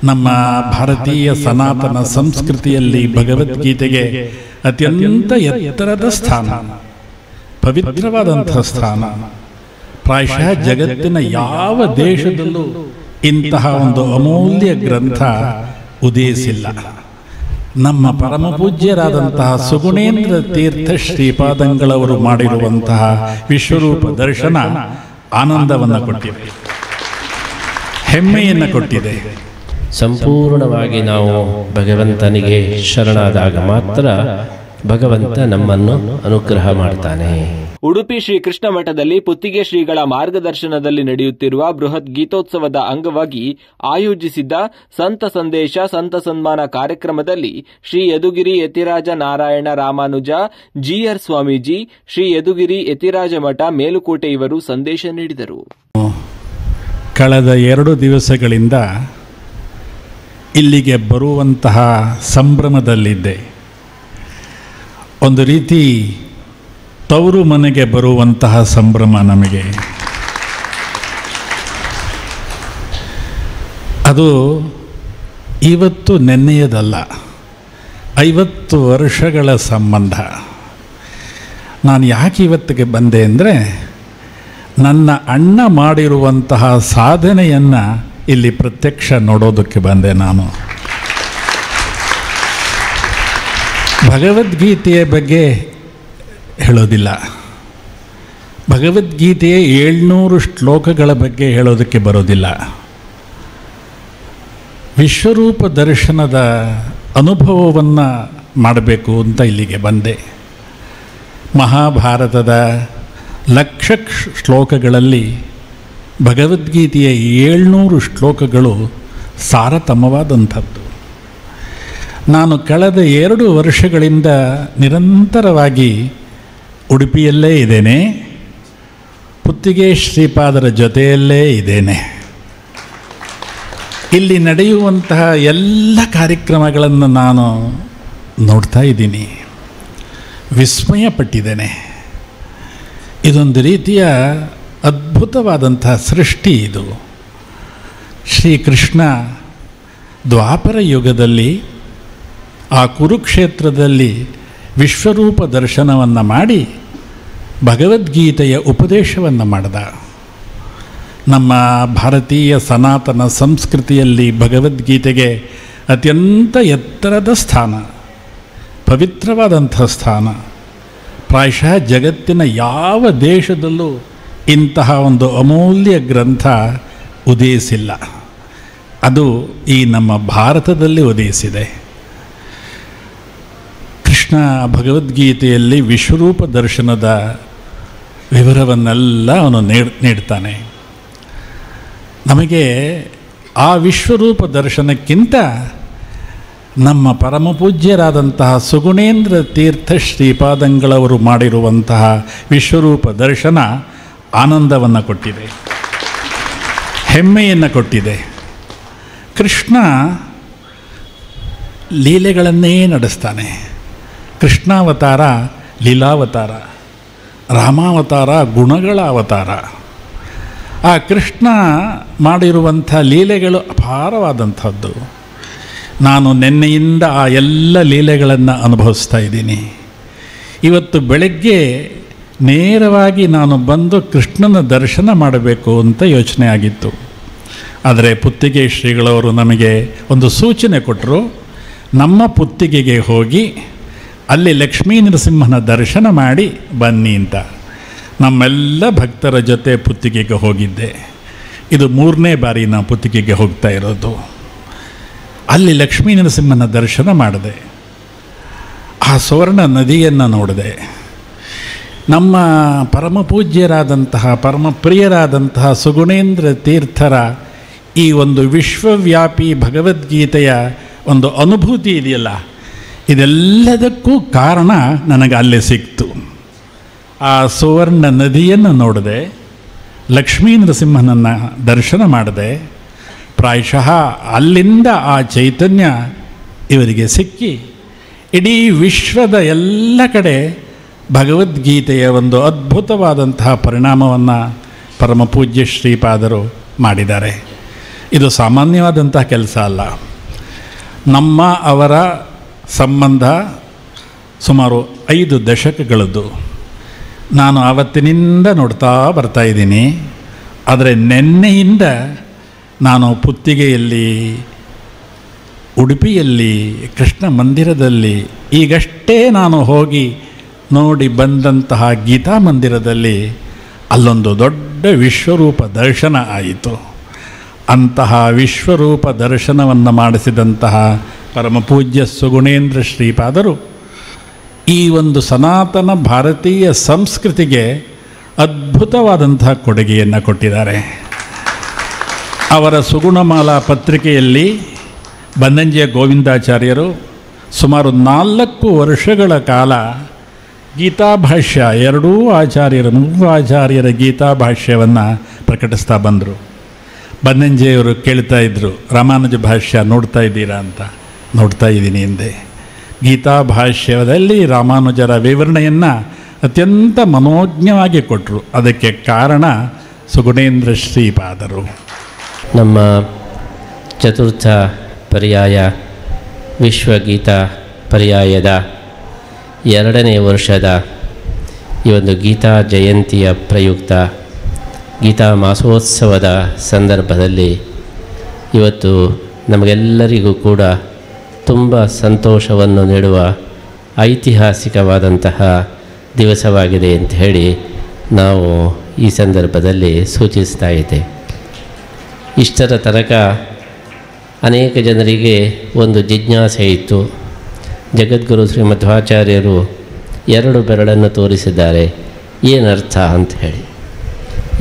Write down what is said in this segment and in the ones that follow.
ನಮ್ಮ ಭಾರತೀಯ ಸನಾತನ ಸಂಸ್ಕೃತಿಯಲ್ಲಿ ಭಗವದ್ಗೀತೆಗೆ ಅತ್ಯಂತ ಎತ್ತರದ ಸ್ಥಾನ, ಪವಿತ್ರವಾದಂಥ ಸ್ಥಾನ. ಪ್ರಾಯಶಃ ಜಗತ್ತಿನ ಯಾವ ದೇಶದಲ್ಲೂ ಇಂತಹ ಒಂದು ಅಮೂಲ್ಯ ಗ್ರಂಥ ಉದಯಿಸಿಲ್ಲ. ನಮ್ಮ ಪರಮ ಪೂಜ್ಯರಾದಂತಹ ಸುಗುಣೇಂದ್ರ ತೀರ್ಥ ಶ್ರೀಪಾದಂಗಳವರು ಮಾಡಿರುವಂತಹ ವಿಶ್ವರೂಪ ದರ್ಶನ ಆನಂದವನ್ನು ಕೊಟ್ಟಿದೆ, ಹೆಮ್ಮೆಯನ್ನು ಕೊಟ್ಟಿದೆ. ಸಂಪೂರ್ಣವಾಗಿ ನಾವು ಭಗವಂತನಿಗೆ ಶರಣಾದಾಗ ಮಾತ್ರ ಭಗವಂತ ನಮ್ಮನ್ನು ಅನುಗ್ರಹ ಮಾಡ್ತಾನೆ. ಉಡುಪಿ ಶ್ರೀ ಕೃಷ್ಣ ಮಠದಲ್ಲಿ ಪುತ್ತಿಗೆ ಶ್ರೀಗಳ ಮಾರ್ಗದರ್ಶನದಲ್ಲಿ ನಡೆಯುತ್ತಿರುವ ಬೃಹತ್ ಗೀತೋತ್ಸವದ ಅಂಗವಾಗಿ ಆಯೋಜಿಸಿದ್ದ ಸಂತ ಸಂದೇಶ ಸಂತ ಸನ್ಮಾನ ಕಾರ್ಯಕ್ರಮದಲ್ಲಿ ಶ್ರೀ ಯದುಗಿರಿ ಯತಿರಾಜ ನಾರಾಯಣ ರಾಮಾನುಜ ಜಿಆರ್ ಸ್ವಾಮೀಜಿ, ಶ್ರೀ ಯದುಗಿರಿ ಯತಿರಾಜ ಮಠ ಮೇಲುಕೋಟೆ ಇವರು ಸಂದೇಶ ನೀಡಿದರು. ಕಳೆದ 2 ದಿವಸಗಳಿಂದ ಇಲ್ಲಿಗೆ ಬರುವಂತಹ ಸಂಭ್ರಮದಲ್ಲಿದ್ದೆ. ಒಂದು ರೀತಿ ತವರು ಮನೆಗೆ ಬರುವಂತಹ ಸಂಭ್ರಮ ನಮಗೆ. ಅದು ಇವತ್ತು ನೆನ್ನೆಯದಲ್ಲ, 50 ವರ್ಷಗಳ ಸಂಬಂಧ. ನಾನು ಯಾಕೆ ಇವತ್ತಿಗೆ ಬಂದೆ ಅಂದರೆ, ನನ್ನ ಅಣ್ಣ ಮಾಡಿರುವಂತಹ ಸಾಧನೆಯನ್ನು ಇಲ್ಲಿ ಪ್ರತ್ಯಕ್ಷ ನೋಡೋದಕ್ಕೆ ಬಂದೆ ನಾನು. ಭಗವದ್ಗೀತೆಯ ಬಗ್ಗೆ ಹೇಳೋದಿಲ್ಲ, ಭಗವದ್ಗೀತೆಯ 700 ಶ್ಲೋಕಗಳ ಬಗ್ಗೆ ಹೇಳೋದಕ್ಕೆ ಬರೋದಿಲ್ಲ. ವಿಶ್ವರೂಪ ದರ್ಶನದ ಅನುಭವವನ್ನು ಮಾಡಬೇಕು ಅಂತ ಇಲ್ಲಿಗೆ ಬಂದೆ. ಮಹಾಭಾರತದ ಲಕ್ಷ ಶ್ಲೋಕಗಳಲ್ಲಿ ಭಗವದ್ಗೀತೆಯ 700 ಶ್ಲೋಕಗಳು ಸಾರತಮವಾದಂಥದ್ದು. ನಾನು ಕಳೆದ 2 ವರ್ಷಗಳಿಂದ ನಿರಂತರವಾಗಿ ಉಡುಪಿಯಲ್ಲೇ ಇದ್ದೇನೆ, ಪುತ್ತಿಗೆ ಶ್ರೀಪಾದರ ಜೊತೆಯಲ್ಲೇ ಇದ್ದೇನೆ. ಇಲ್ಲಿ ನಡೆಯುವಂತಹ ಎಲ್ಲ ಕಾರ್ಯಕ್ರಮಗಳನ್ನು ನಾನು ನೋಡ್ತಾ ಇದ್ದೀನಿ, ವಿಸ್ಮಯಪಟ್ಟಿದ್ದೇನೆ. ಇದೊಂದು ರೀತಿಯ ಅದ್ಭುತವಾದಂತಹ ಸೃಷ್ಟಿ ಇದು. ಶ್ರೀಕೃಷ್ಣ ದ್ವಾಪರ ಯುಗದಲ್ಲಿ ಆ ಕುರುಕ್ಷೇತ್ರದಲ್ಲಿ ವಿಶ್ವರೂಪ ದರ್ಶನವನ್ನು ಮಾಡಿ ಭಗವದ್ಗೀತೆಯ ಉಪದೇಶವನ್ನು ಮಾಡಿದ. ನಮ್ಮ ಭಾರತೀಯ ಸನಾತನ ಸಂಸ್ಕೃತಿಯಲ್ಲಿ ಭಗವದ್ಗೀತೆಗೆ ಅತ್ಯಂತ ಎತ್ತರದ ಸ್ಥಾನ, ಪವಿತ್ರವಾದಂಥ ಸ್ಥಾನ. ಪ್ರಾಯಶಃ ಜಗತ್ತಿನ ಯಾವ ದೇಶದಲ್ಲೂ ಇಂತಹ ಒಂದು ಅಮೂಲ್ಯ ಗ್ರಂಥ ಉದಯಿಸಿಲ್ಲ. ಅದು ಈ ನಮ್ಮ ಭಾರತದಲ್ಲಿ ಉದಯಿಸಿದೆ. ಕೃಷ್ಣ ಭಗವದ್ಗೀತೆಯಲ್ಲಿ ವಿಶ್ವರೂಪ ದರ್ಶನದ ವಿವರವನ್ನೆಲ್ಲ ಅವನು ನೀಡ್ತಾನೆ. ನಮಗೆ ಆ ವಿಶ್ವರೂಪ ದರ್ಶನಕ್ಕಿಂತ ನಮ್ಮ ಪರಮಪೂಜ್ಯರಾದಂತಹ ಸುಗುಣೇಂದ್ರ ತೀರ್ಥ ಶ್ರೀಪಾದಂಗಳವರು ಮಾಡಿರುವಂತಹ ವಿಶ್ವರೂಪ ದರ್ಶನ ಆನಂದವನ್ನು ಕೊಟ್ಟಿದೆ, ಹೆಮ್ಮೆಯನ್ನು ಕೊಟ್ಟಿದೆ. ಕೃಷ್ಣ ಲೀಲೆಗಳನ್ನೇ ನಡೆಸ್ತಾನೆ. ಕೃಷ್ಣಾವತಾರ ಲೀಲಾವತಾರ, ರಾಮಾವತಾರ ಗುಣಗಳ ಅವತಾರ. ಆ ಕೃಷ್ಣ ಮಾಡಿರುವಂಥ ಲೀಲೆಗಳು ಅಪಾರವಾದಂಥದ್ದು. ನಾನು ನಿನ್ನೆಯಿಂದ ಆ ಎಲ್ಲ ಲೀಲೆಗಳನ್ನು ಅನುಭವಿಸ್ತಾ ಇದ್ದೀನಿ. ಇವತ್ತು ಬೆಳಗ್ಗೆ ನೇರವಾಗಿ ನಾನು ಬಂದು ಕೃಷ್ಣನ ದರ್ಶನ ಮಾಡಬೇಕು ಅಂತ ಯೋಚನೆ ಆಗಿತ್ತು. ಆದರೆ ಪುತ್ತಿಗೆ ಶ್ರೀಗಳವರು ನಮಗೆ ಒಂದು ಸೂಚನೆ ಕೊಟ್ಟರು, ನಮ್ಮ ಪುತ್ತಿಗೆಗೆ ಹೋಗಿ ಅಲ್ಲಿ ಲಕ್ಷ್ಮೀ ನರಸಿಂಹನ ದರ್ಶನ ಮಾಡಿ ಬನ್ನಿ ಅಂತ. ನಮ್ಮೆಲ್ಲ ಭಕ್ತರ ಜೊತೆ ಪುತ್ತಿಗೆಗೆ ಹೋಗಿದ್ದೆ. ಇದು 3ನೇ ಬಾರಿ ನಾನು ಪುತ್ತಿಗೆಗೆ ಹೋಗ್ತಾ ಇರೋದು. ಅಲ್ಲಿ ಲಕ್ಷ್ಮೀ ನರಸಿಂಹನ ದರ್ಶನ ಮಾಡಿದೆ, ಆ ಸುವರ್ಣ ನದಿಯನ್ನು ನೋಡಿದೆ. ನಮ್ಮ ಪರಮಪೂಜ್ಯರಾದಂತಹ ಪರಮಪ್ರಿಯರಾದಂತಹ ಸುಗುಣೇಂದ್ರ ತೀರ್ಥರ ಈ ಒಂದು ವಿಶ್ವವ್ಯಾಪಿ ಭಗವದ್ಗೀತೆಯ ಒಂದು ಅನುಭೂತಿ ಇದೆಯಲ್ಲ, ಇದೆಲ್ಲದಕ್ಕೂ ಕಾರಣ ನನಗೆ ಅಲ್ಲೇ ಸಿಕ್ತು. ಆ ಸುವರ್ಣ ನದಿಯನ್ನು ನೋಡಿದೆ, ಲಕ್ಷ್ಮೀ ನರಸಿಂಹನನ್ನು ದರ್ಶನ ಮಾಡಿದೆ. ಪ್ರಾಯಶಃ ಅಲ್ಲಿಂದ ಆ ಚೈತನ್ಯ ಇವರಿಗೆ ಸಿಕ್ಕಿ ಇಡೀ ವಿಶ್ವದ ಎಲ್ಲ ಕಡೆ ಭಗವದ್ಗೀತೆಯ ಒಂದು ಅದ್ಭುತವಾದಂತಹ ಪರಿಣಾಮವನ್ನು ಪರಮಪೂಜ್ಯ ಶ್ರೀಪಾದರು ಮಾಡಿದ್ದಾರೆ. ಇದು ಸಾಮಾನ್ಯವಾದಂತಹ ಕೆಲಸ ಅಲ್ಲ. ನಮ್ಮ ಅವರ ಸಂಬಂಧ ಸುಮಾರು 5 ದಶಕಗಳದ್ದು. ನಾನು ಆವತ್ತಿನಿಂದ ನೋಡ್ತಾ ಬರ್ತಾಯಿದ್ದೀನಿ. ಆದರೆ ನಿನ್ನೆಯಿಂದ ನಾನು ಪುತ್ತಿಗೆಯಲ್ಲಿ, ಉಡುಪಿಯಲ್ಲಿ, ಕೃಷ್ಣ ಮಂದಿರದಲ್ಲಿ, ಈಗಷ್ಟೇ ನಾನು ಹೋಗಿ ನೋಡಿ ಬಂದಂತಹ ಗೀತಾ ಮಂದಿರದಲ್ಲಿ ಅಲ್ಲೊಂದು ದೊಡ್ಡ ವಿಶ್ವರೂಪ ದರ್ಶನ ಆಯಿತು. ಅಂತಹ ವಿಶ್ವರೂಪ ದರ್ಶನವನ್ನು ಮಾಡಿಸಿದಂತಹ ಪರಮಪೂಜ್ಯ ಸುಗುಣೇಂದ್ರ ಶ್ರೀಪಾದರು ಈ ಒಂದು ಸನಾತನ ಭಾರತೀಯ ಸಂಸ್ಕೃತಿಗೆ ಅದ್ಭುತವಾದಂತಹ ಕೊಡುಗೆಯನ್ನು ಕೊಟ್ಟಿದ್ದಾರೆ. ಅವರ ಸುಗುಣಮಾಲಾ ಪತ್ರಿಕೆಯಲ್ಲಿ ಬನ್ನಂಜಿಯ ಗೋವಿಂದಾಚಾರ್ಯರು ಸುಮಾರು 4 ವರ್ಷಗಳ ಕಾಲ ಗೀತಾಭಾಷ್ಯ, 2 ಆಚಾರ್ಯರು, 3 ಆಚಾರ್ಯರ ಗೀತಾಭಾಷ್ಯವನ್ನು ಪ್ರಕಟಿಸ್ತಾ ಬಂದರು. ಬನ್ನಂಜಿಯವರು ಕೇಳ್ತಾ ಇದ್ದರು, ರಾಮಾನುಜ ಭಾಷ್ಯ ನೋಡ್ತಾ ಇದ್ದೀರಾ ಅಂತ. ನೋಡ್ತಾ ಇದ್ದೀನಿ ಎಂದೆ. ಗೀತಾಭಾಷ್ಯದಲ್ಲಿ ರಾಮಾನುಜರ ವಿವರಣೆಯನ್ನು ಅತ್ಯಂತ ಮನೋಜ್ಞವಾಗಿ ಕೊಟ್ಟರು. ಅದಕ್ಕೆ ಕಾರಣ ಸುಗುಣೇಂದ್ರ ಶ್ರೀಪಾದರು. ನಮ್ಮ ಚತುರ್ಥ ಪರ್ಯಾಯ ವಿಶ್ವಗೀತಾ ಪರ್ಯಾಯದ 2ನೇ ವರ್ಷದ ಈ ಒಂದು ಗೀತಾ ಜಯಂತಿಯ ಪ್ರಯುಕ್ತ ಗೀತಾ ಮಾಸೋತ್ಸವದ ಸಂದರ್ಭದಲ್ಲಿ ಇವತ್ತು ನಮಗೆಲ್ಲರಿಗೂ ಕೂಡ ತುಂಬ ಸಂತೋಷವನ್ನು ನೀಡುವ ಐತಿಹಾಸಿಕವಾದಂತಹ ದಿವಸವಾಗಿದೆ ಅಂತ ಹೇಳಿ ನಾವು ಈ ಸಂದರ್ಭದಲ್ಲಿ ಸೂಚಿಸ್ತಾ ಇದ್ದೇವೆ. ಇಷ್ಟರ ತನಕ ಅನೇಕ ಜನರಿಗೆ ಒಂದು ಜಿಜ್ಞಾಸೆ ಇತ್ತು. ಜಗದ್ಗುರು ಶ್ರೀ ಮಧ್ವಾಚಾರ್ಯರು 2 ಬೆರಳನ್ನು ತೋರಿಸಿದ್ದಾರೆ, ಏನರ್ಥ ಅಂತ ಹೇಳಿ.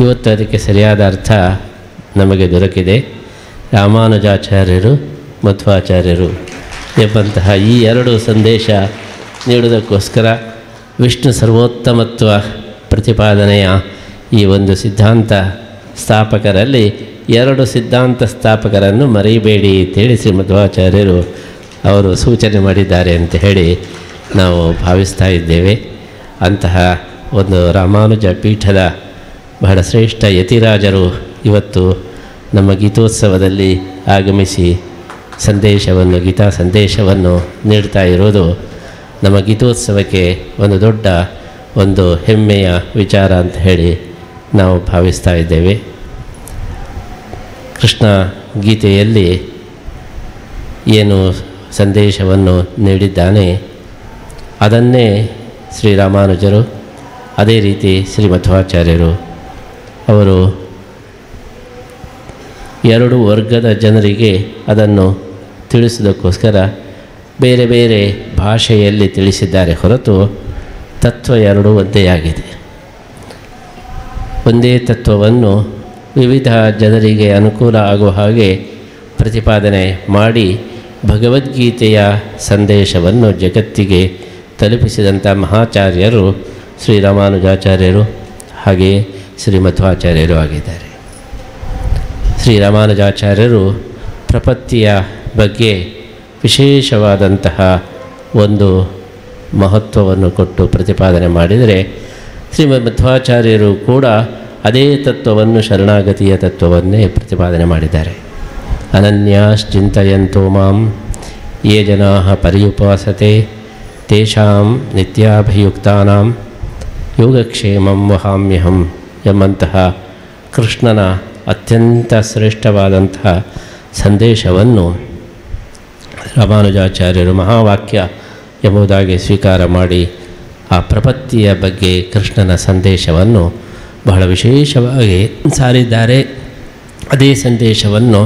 ಇವತ್ತು ಅದಕ್ಕೆ ಸರಿಯಾದ ಅರ್ಥ ನಮಗೆ ದೊರಕಿದೆ. ರಾಮಾನುಜಾಚಾರ್ಯರು, ಮಧ್ವಾಚಾರ್ಯರು ಎಂಬಂತಹ ಈ 2 ಸಂದೇಶ ನೀಡುವುದಕ್ಕೋಸ್ಕರ ವಿಷ್ಣು ಸರ್ವೋತ್ತಮತ್ವ ಪ್ರತಿಪಾದನೆಯ ಈ ಒಂದು ಸಿದ್ಧಾಂತ ಸ್ಥಾಪಕರಲ್ಲಿ 2 ಸಿದ್ಧಾಂತ ಸ್ಥಾಪಕರನ್ನು ಮರೆಯಬೇಡಿ ಅಂತೇಳಿ ಶ್ರೀ ಮಧ್ವಾಚಾರ್ಯರು ಅವರು ಸೂಚನೆ ಮಾಡಿದ್ದಾರೆ ಅಂತ ಹೇಳಿ ನಾವು ಭಾವಿಸ್ತಾ ಇದ್ದೇವೆ. ಅಂತಹ ಒಂದು ರಾಮಾನುಜ ಪೀಠದ ಬಹಳ ಶ್ರೇಷ್ಠ ಯತಿರಾಜರು ಇವತ್ತು ನಮ್ಮ ಗೀತೋತ್ಸವದಲ್ಲಿ ಆಗಮಿಸಿ ಸಂದೇಶವನ್ನು, ಗೀತಾ ಸಂದೇಶವನ್ನು ನೀಡ್ತಾ ಇರೋದು ನಮ್ಮ ಗೀತೋತ್ಸವಕ್ಕೆ ಒಂದು ದೊಡ್ಡ ಒಂದು ಹೆಮ್ಮೆಯ ವಿಚಾರ ಅಂತ ಹೇಳಿ ನಾವು ಭಾವಿಸ್ತಾ ಇದ್ದೇವೆ. ಕೃಷ್ಣ ಗೀತೆಯಲ್ಲಿ ಏನು ಸಂದೇಶವನ್ನು ನೀಡಿದ್ದಾನೆ ಅದನ್ನೇ ಶ್ರೀರಾಮಾನುಜರು, ಅದೇ ರೀತಿ ಶ್ರೀ ಮಧ್ವಾಚಾರ್ಯರು ಅವರು 2 ವರ್ಗದ ಜನರಿಗೆ ಅದನ್ನು ತಿಳಿಸೋದಕ್ಕೋಸ್ಕರ ಬೇರೆ ಬೇರೆ ಭಾಷೆಯಲ್ಲಿ ತಿಳಿಸಿದ್ದಾರೆ ಹೊರತು ತತ್ವ 2 ಒಂದೇ ಆಗಿದೆ. ಒಂದೇ ತತ್ವವನ್ನು ವಿವಿಧ ಜನರಿಗೆ ಅನುಕೂಲ ಆಗುವ ಹಾಗೆ ಪ್ರತಿಪಾದನೆ ಮಾಡಿ ಭಗವದ್ಗೀತೆಯ ಸಂದೇಶವನ್ನು ಜಗತ್ತಿಗೆ ತಲುಪಿಸಿದಂಥ ಮಹಾಚಾರ್ಯರು ಶ್ರೀರಾಮಾನುಜಾಚಾರ್ಯರು, ಹಾಗೆಯೇ ಶ್ರೀ ಮಧ್ವಾಚಾರ್ಯರು ಆಗಿದ್ದಾರೆ. ಶ್ರೀರಾಮಾನುಜಾಚಾರ್ಯರು ಪ್ರಪತ್ತಿಯ ಬಗ್ಗೆ ವಿಶೇಷವಾದಂತಹ ಒಂದು ಮಹತ್ವವನ್ನು ಕೊಟ್ಟು ಪ್ರತಿಪಾದನೆ ಮಾಡಿದರೆ, ಶ್ರೀಮದ್ ಮಧ್ವಾಚಾರ್ಯರು ಕೂಡ ಅದೇ ತತ್ವವನ್ನು, ಶರಣಾಗತಿಯ ತತ್ವವನ್ನೇ ಪ್ರತಿಪಾದನೆ ಮಾಡಿದ್ದಾರೆ. ಅನನ್ಯಾಶ್ಚಿಂತಯಂತೋ ಮಾಂ ಯೇ ಜನಾಃ ಪರ್ಯುಪಾಸತೆ ತೇಷಾಂ ನಿತ್ಯಾಭಿಯುಕ್ತಾನಾಂ ಯೋಗಕ್ಷೇಮಂ ವಹಾಮ್ಯಹಂ ಎಂಬಂತಹ ಕೃಷ್ಣನ ಅತ್ಯಂತ ಶ್ರೇಷ್ಠವಾದಂತಹ ಸಂದೇಶವನ್ನು ರಾಮಾನುಜಾಚಾರ್ಯರು ಮಹಾವಾಕ್ಯ ಎಂಬುದಾಗಿ ಸ್ವೀಕಾರ ಮಾಡಿ ಆ ಪ್ರಪತ್ತಿಯ ಬಗ್ಗೆ ಕೃಷ್ಣನ ಸಂದೇಶವನ್ನು ಬಹಳ ವಿಶೇಷವಾಗಿ ಸಾರಿದ್ದಾರೆ. ಅದೇ ಸಂದೇಶವನ್ನು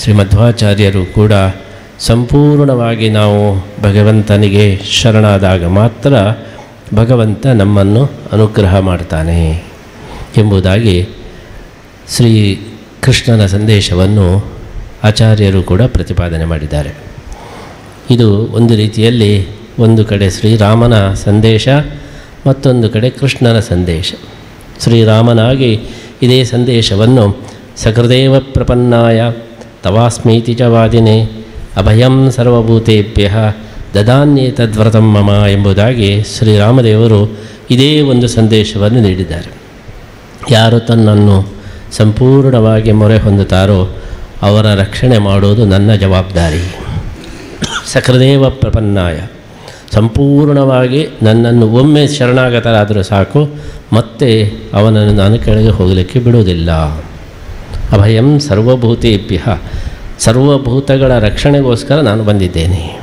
ಶ್ರೀಮಧ್ವಾಚಾರ್ಯರು ಕೂಡ ಸಂಪೂರ್ಣವಾಗಿ ನಾವು ಭಗವಂತನಿಗೆ ಶರಣಾದಾಗ ಮಾತ್ರ ಭಗವಂತ ನಮ್ಮನ್ನು ಅನುಗ್ರಹ ಮಾಡ್ತಾನೆ ಎಂಬುದಾಗಿ ಶ್ರೀ ಕೃಷ್ಣನ ಸಂದೇಶವನ್ನು ಆಚಾರ್ಯರು ಕೂಡ ಪ್ರತಿಪಾದನೆ ಮಾಡಿದ್ದಾರೆ. ಇದು ಒಂದು ರೀತಿಯಲ್ಲಿ ಒಂದು ಕಡೆ ಶ್ರೀರಾಮನ ಸಂದೇಶ, ಮತ್ತೊಂದು ಕಡೆ ಕೃಷ್ಣನ ಸಂದೇಶ. ಶ್ರೀರಾಮನಾಗಿ ಇದೇ ಸಂದೇಶವನ್ನು ಸಕೃದೇವ ಪ್ರಪನ್ನಾಯ ತವಾಸ್ಮೀತಿ ಚ ವಾದಿನೇ ಅಭಯಂ ಸರ್ವಭೂತೇಭ್ಯ ದದಾನ್ಯೇತದ್ವ್ರತಂ ಮಮ ಎಂಬುದಾಗಿ ಶ್ರೀರಾಮದೇವರು ಇದೇ ಒಂದು ಸಂದೇಶವನ್ನು ನೀಡಿದ್ದಾರೆ. ಯಾರು ತನ್ನನ್ನು ಸಂಪೂರ್ಣವಾಗಿ ಮೊರೆ ಹೊಂದುತ್ತಾರೋ ಅವರ ರಕ್ಷಣೆ ಮಾಡೋದು ನನ್ನ ಜವಾಬ್ದಾರಿ. ಸಕೃದೇವ ಪ್ರಪನ್ನಾಯ, ಸಂಪೂರ್ಣವಾಗಿ ನನ್ನನ್ನು ಒಮ್ಮೆ ಶರಣಾಗತರಾದರೂ ಸಾಕು, ಮತ್ತೆ ಅವನನ್ನು ನಾನು ಕೆಳಗೆ ಹೋಗಲಿಕ್ಕೆ ಬಿಡುವುದಿಲ್ಲ. ಅಭಯಂ ಸರ್ವಭೂತೇಭ್ಯ, ಸರ್ವಭೂತಗಳ ರಕ್ಷಣೆಗೋಸ್ಕರ ನಾನು ಬಂದಿದ್ದೇನೆ.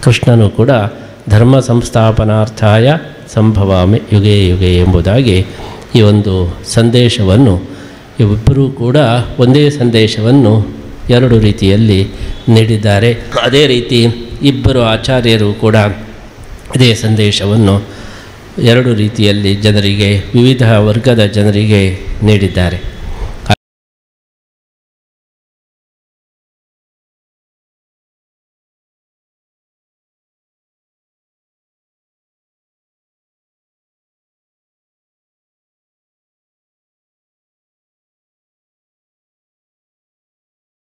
ಕೃಷ್ಣನು ಕೂಡ ಧರ್ಮ ಸಂಸ್ಥಾಪನಾರ್ಥಾಯ ಸಂಭವಾಮಿ ಯುಗೇ ಯುಗೇ ಎಂಬುದಾಗಿ ಈ ಒಂದು ಸಂದೇಶವನ್ನು ಇಬ್ಬರೂ ಕೂಡ ಒಂದೇ ಸಂದೇಶವನ್ನು ಎರಡು ರೀತಿಯಲ್ಲಿ ನೀಡಿದ್ದಾರೆ. ಅದೇ ರೀತಿ ಇಬ್ಬರು ಆಚಾರ್ಯರು ಕೂಡ ಇದೇ ಸಂದೇಶವನ್ನು ಎರಡು ರೀತಿಯಲ್ಲಿ ಜನರಿಗೆ, ವಿವಿಧ ವರ್ಗದ ಜನರಿಗೆ ನೀಡಿದ್ದಾರೆ.